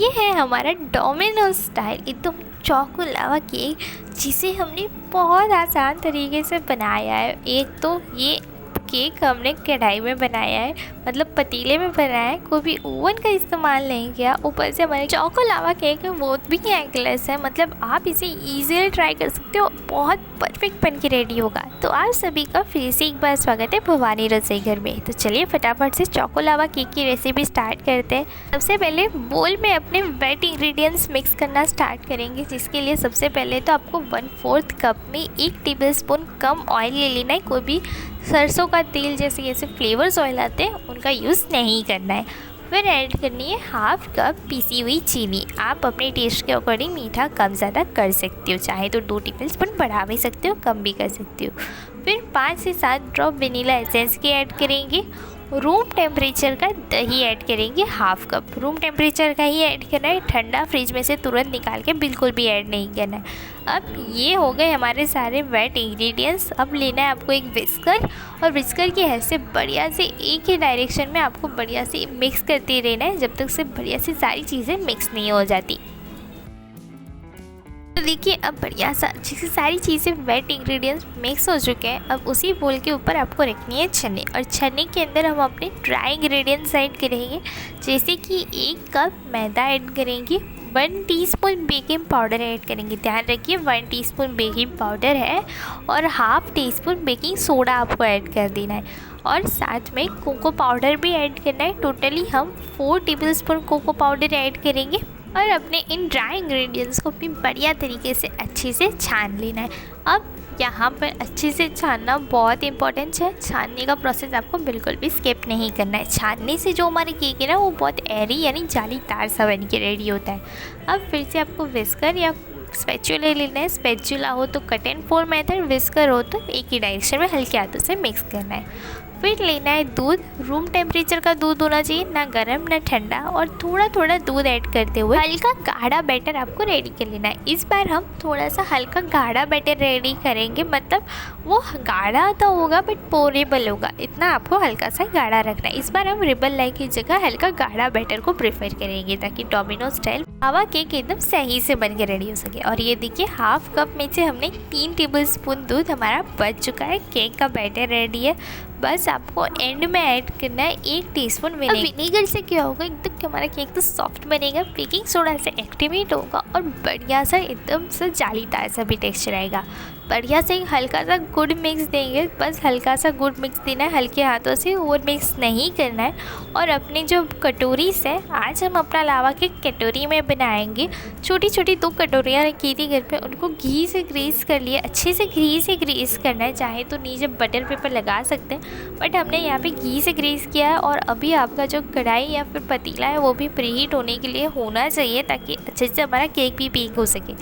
ये है हमारा डोमिनोज स्टाइल एकदम चोको लावा केक, जिसे हमने बहुत आसान तरीके से बनाया है। एक तो ये केक हमने कढ़ाई में बनाया है, मतलब पतीले में बनाया है, कोई भी ओवन का इस्तेमाल नहीं किया। ऊपर से हमारे चोको लावा केक है वो भी एगलेस है, मतलब आप इसे इजीली ट्राई कर सकते हो, बहुत परफेक्ट बन के रेडी होगा। तो आप सभी का फिर से एक बार स्वागत है भवानी रसोई घर में। तो चलिए फटाफट से चोको लावा केक की रेसिपी स्टार्ट करते हैं। सबसे पहले बोल में अपने वेट इंग्रेडिएंट्स मिक्स करना स्टार्ट करेंगे, जिसके लिए सबसे पहले तो आपको 1/4 कप में 1 टेबलस्पून कम ऑयल ले लेना है। कोई भी सरसों का तेल जैसे फ्लेवर्स ऑयल आते हैं उनका यूज़ नहीं करना है। फिर ऐड करनी है 1/2 कप पीसी हुई चीनी। आप अपने टेस्ट के अकॉर्डिंग मीठा कम ज़्यादा कर सकते हो, चाहे तो 2 टेबलस्पून बढ़ा भी सकते हो, कम भी कर सकते हो। फिर 5 से 7 ड्रॉप वनीला एसेंस के ऐड करेंगे। रूम टेम्परेचर का दही ऐड करेंगे 1/2 कप। रूम टेम्परेचर का ही ऐड करना है, ठंडा फ्रिज में से तुरंत निकाल के बिल्कुल भी ऐड नहीं करना है। अब ये हो गए हमारे सारे वेट इंग्रेडिएंट्स। अब लेना है आपको एक विस्कर, और विस्कर की हेल्प से बढ़िया से एक ही डायरेक्शन में आपको बढ़िया से मिक्स करते रहना है, जब तक से बढ़िया से सारी चीज़ें मिक्स नहीं हो जाती। तो देखिए अब बढ़िया सा अच्छी सी सारी चीज़ें वेट इंग्रेडिएंट्स मिक्स हो चुके हैं। अब उसी बोल के ऊपर आपको रखनी है छन्नी, और छन्नी के अंदर हम अपने ड्राई इंग्रेडिएंट्स ऐड करेंगे, जैसे कि 1 कप मैदा ऐड करेंगे, 1 टीस्पून बेकिंग पाउडर ऐड करेंगे। ध्यान रखिए 1 टीस्पून बेकिंग पाउडर है, और 1/2 टीस्पून बेकिंग सोडा आपको ऐड कर देना है, और साथ में कोको पाउडर भी ऐड करना है। टोटली हम 4 टेबलस्पून कोको पाउडर ऐड करेंगे, और अपने इन ड्राई इंग्रेडिएंट्स को भी बढ़िया तरीके से अच्छे से छान लेना है। अब यहाँ पर अच्छे से छानना बहुत इंपॉर्टेंट है, छानने का प्रोसेस आपको बिल्कुल भी स्किप नहीं करना है। छानने से जो हमारे केक है ना वो बहुत एरी यानी जालीदार सा बन के रेडी होता है। अब फिर से आपको विस्कर या स्पैचुला लेना है। स्पैचुला हो तो cut and fold method, whisker हो तो एक ही डायरेक्शन में हल्के हाथों से मिक्स करना है। फिर लेना है दूध। रूम टेम्परेचर का दूध होना चाहिए, ना गर्म ना ठंडा, और थोड़ा थोड़ा दूध ऐड करते हुए हल्का गाढ़ा बैटर आपको रेडी कर लेना है। इस बार हम थोड़ा सा हल्का गाढ़ा बैटर रेडी करेंगे, मतलब वो गाढ़ा तो होगा बट पोरेबल होगा, इतना आपको हल्का सा गाढ़ा रखना है। इस बार हम रिबन लाइक की जगह हल्का गाढ़ा बैटर को प्रेफर करेंगे, ताकि डोमिनोज स्टाइल लावा केक एकदम सही से बन के रेडी हो सके। और ये देखिए 1/2 कप में से हमने 3 टेबलस्पून दूध हमारा बच चुका है। केक का बैटर रेडी है, बस आपको एंड में ऐड करना है 1 टीस्पून विनेगर। विनेगर से क्या होगा, एकदम हमारा केक तो सॉफ्ट बनेगा, बेकिंग सोडा से एक्टिवेट होगा, और बढ़िया सा एकदम से जालीदार सा भी टेक्सचर आएगा। बढ़िया से हल्का सा गुड़ मिक्स देंगे, बस हल्का सा गुड़ मिक्स देना है हल्के हाथों से, ओवर मिक्स नहीं करना है। और अपने जो कटोरी से आज हम अपना लावा केक कटोरी में बनाएंगे। छोटी छोटी 2 कटोरियाँ रखी थी घर पे, उनको घी से ग्रीस कर लिया, अच्छे से घी से ग्रीस करना है, चाहे तो नीचे बटर पेपर लगा सकते हैं, बट हमने यहाँ पे घी से ग्रीस किया है। और अभी आपका जो कढ़ाई या फिर पतीला है वो भी प्रीहीट होने के लिए होना चाहिए, ताकि अच्छे से हमारा केक भी बेक हो सके।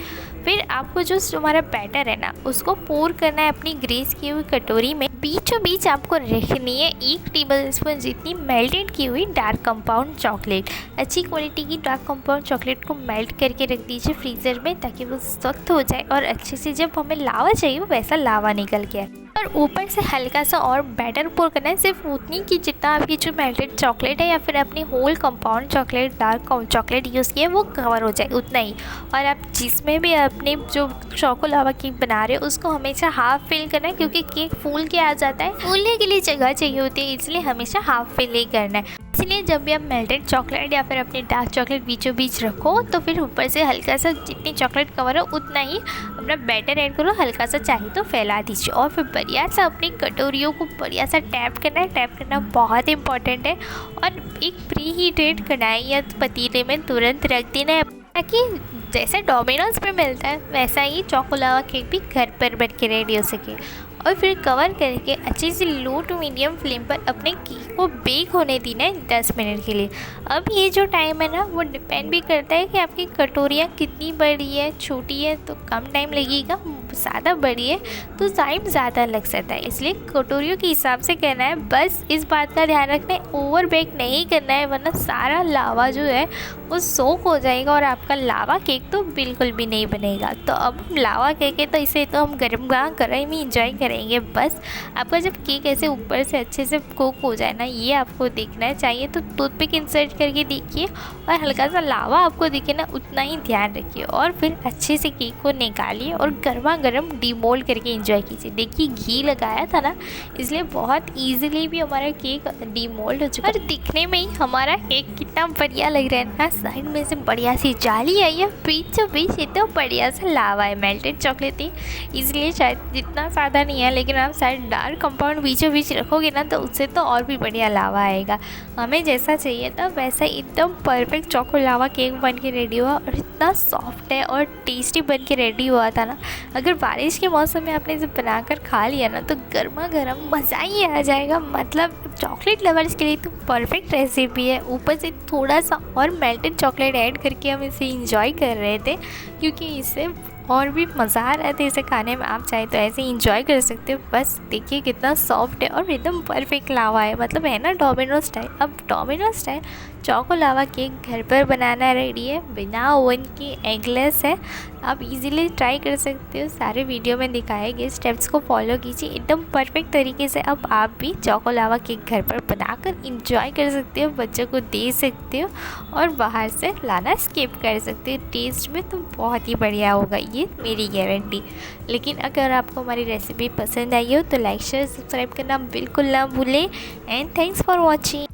फिर आपको जो हमारा बैटर है ना उसको पोर करना है अपनी ग्रीस की हुई कटोरी में। बीचों बीच आपको रखनी है 1 टेबलस्पून जितनी मेल्टेड की हुई डार्क कंपाउंड चॉकलेट। अच्छी क्वालिटी की डार्क कंपाउंड चॉकलेट को मेल्ट करके रख दीजिए फ्रीज़र में, ताकि वो सख्त हो जाए और अच्छे से जब हमें लावा चाहिए वैसा लावा निकल के आए। और ऊपर से हल्का सा और बैटर पोर करना है, सिर्फ उतनी कि जितना आपकी जो मेल्टेड चॉकलेट है या फिर अपनी whole compound chocolate dark chocolate use किया है वो कवर हो जाए, उतना ही। और आप जिसमें भी अपने जो चोको लावा केक बना रहे हो उसको हमेशा हाफ फिल करना है, क्योंकि केक फूल के आ जाता है, फूलने के लिए जगह चाहिए होती है, इसलिए हमेशा हाफ फिल ही करना है। इसलिए जब भी आप मेल्टेड चॉकलेट या फिर अपनी डार्क चॉकलेट बीचों बीच रखो, तो फिर ऊपर से हल्का सा जितनी चॉकलेट कवर हो उतना ही अपना बैटर ऐड करो, हल्का सा चाहे तो फैला दीजिए। और फिर बढ़िया सा अपनी कटोरियों को बढ़िया सा टैप करना है, टैप करना बहुत इंपॉर्टेंट है। और एक प्री हीटेड कढ़ाई या पतीले में तुरंत रख देना है, ताकि जैसा डोमिनोज पे मिलता है वैसा ही चोको लावा केक भी घर पर बन के रेडी हो सके। और फिर कवर करके अच्छे से लो टू मीडियम फ्लेम पर अपने केक को बेक होने देना है 10 मिनट के लिए। अब ये जो टाइम है ना वो डिपेंड भी करता है कि आपकी कटोरियाँ कितनी बड़ी है, छोटी है तो कम टाइम लगेगा, ज़्यादा बड़ी है तो टाइम ज़्यादा लग सकता है, इसलिए कटोरियों के हिसाब से करना है। बस इस बात का ध्यान रखना है ओवर बेक नहीं करना है, वरना सारा लावा जो है वो सोक हो जाएगा और आपका लावा केक तो बिल्कुल भी नहीं बनेगा। तो अब हम लावा केक है तो इसे तो हम गर्म कढ़ाई में इंजॉय करेंगे। बस आपका जब केक ऐसे ऊपर से अच्छे से कुक हो जाए ना, ये आपको देखना चाहिए। तो टूथपिक इंसर्ट करके देखिए और हल्का सा लावा आपको दिखे ना, उतना ही ध्यान रखिए और फिर अच्छे से केक को निकालिए और गर्मा गर्म डीमोल्ड करके एंजॉय कीजिए। देखिए घी लगाया था ना, इसलिए बहुत ईजिली भी हमारा केक डीमोल्ड हो चुका है और दिखने में ही हमारा केक कितना बढ़िया लग रहा है ना। साइड में से बढ़िया सी जाली आई है, बीचों बीच इतना बढ़िया सा लावा है, मेल्टेड चॉकलेट है, इसलिए शायद जितना ज़्यादा नहीं है, लेकिन आप शायद डार्क कंपाउंड बीचों बीच रखोगे ना तो उससे तो और भी बढ़िया लावा आएगा। हमें जैसा चाहिए था वैसा एकदम परफेक्ट चॉको लावा केक बन के रेडी हुआ और इतना सॉफ्ट है और टेस्टी बन के रेडी हुआ था ना। अगर बारिश के मौसम में आपने इसे बनाकर खा लिया ना तो गर्मा गर्म मज़ा ही आ जाएगा। मतलब चॉकलेट लवर्स के लिए तो परफेक्ट रेसिपी है। ऊपर से थोड़ा सा और मेल्टेड चॉकलेट ऐड करके हम इसे इंजॉय कर रहे थे, क्योंकि इससे और भी मज़ा आ रहा था इसे खाने में। आप चाहे तो ऐसे इंजॉय कर सकते हो। बस देखिए कितना सॉफ्ट है और एकदम परफेक्ट लावा है, मतलब है ना डोमिनोज स्टाइल। अब डोमिनोज स्टाइल चॉको लावा केक घर पर बनाना रेडी है, बिना ओवन के, एगलेस है। आप इजीली ट्राई कर सकते हो। सारे वीडियो में दिखाए गए स्टेप्स को फॉलो कीजिए एकदम परफेक्ट तरीके से। अब आप भी चॉको लावा केक घर पर बनाकर इंजॉय कर सकते हो, बच्चों को दे सकते हो और बाहर से लाना स्किप कर सकते हो। टेस्ट में तो बहुत ही बढ़िया होगा, ये मेरी गारंटी। लेकिन अगर आपको हमारी रेसिपी पसंद आई हो तो लाइक शेयर सब्सक्राइब करना बिल्कुल ना भूलें। And thanks for watching.